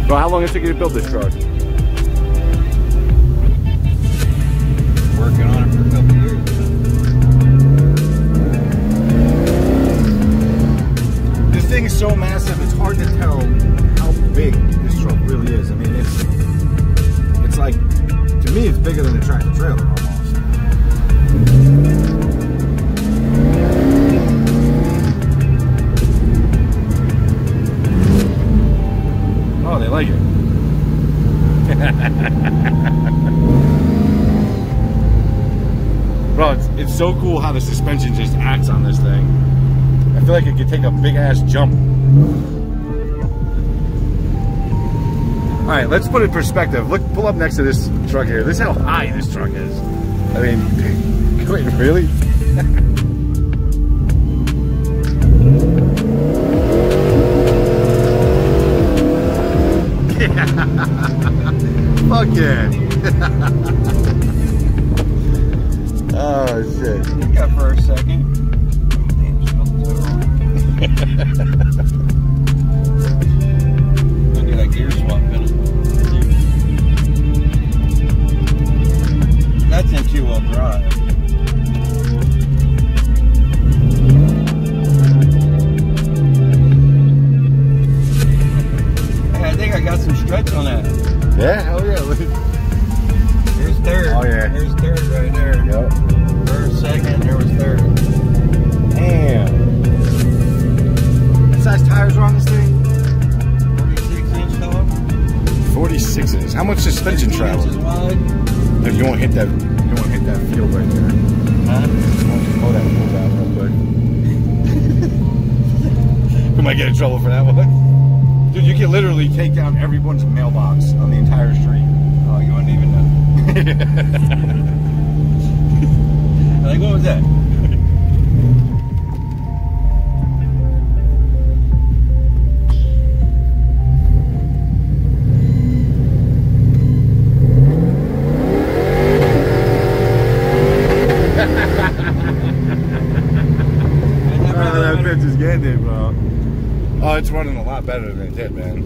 Bro, how long did it take you to build this truck? Working on it for a couple of years. This thing is so massive, it's hard to tell how big this truck really is. I mean, it's like, to me, it's bigger than a tractor trailer almost. Oh, they like it. Bro, it's so cool how the suspension just acts on this thing. I feel like it could take a big ass jump. Alright, let's put it in perspective. Look, pull up next to this truck here. This is how high this truck is. I mean, wait, really? Fuck yeah. Oh shit. Look up for a second. Look at that gear swap in it. That's in 2-wheel drive. Hey, I think I got some stretch on that. Yeah, hell yeah. Here's third. Oh yeah. There's third right there. Yep. First, second, there was third. Damn. What size tires are on this thing? 46-inch tall. 46's. How much suspension 16 travel? inches wide. No, you won't hit that. You won't hit that field right there. Huh? You won't just pull that field out real quick. We might get in trouble for that one. Dude, you can literally take down everyone's mailbox on the entire street. Oh, you wouldn't even know. Like, what was that? That bitch is getting it, bro. Oh, it's running a lot better than it did, man.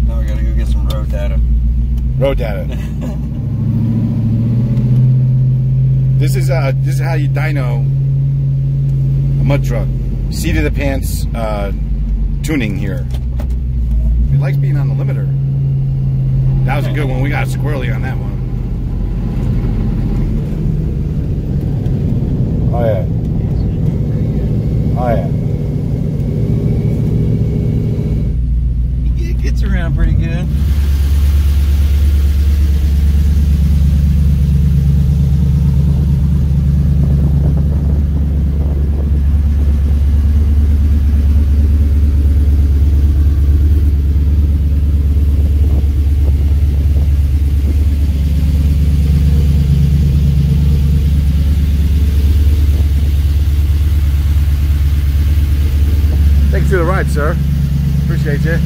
Now we gotta go get some road data. Road data. This is how you dyno a mud truck. Seat of the pants tuning here. It likes being on the limiter. That was a good one. We got squirrely on that one. Oh yeah. Oh yeah. It gets around pretty good. Thanks for the ride, sir. Appreciate you.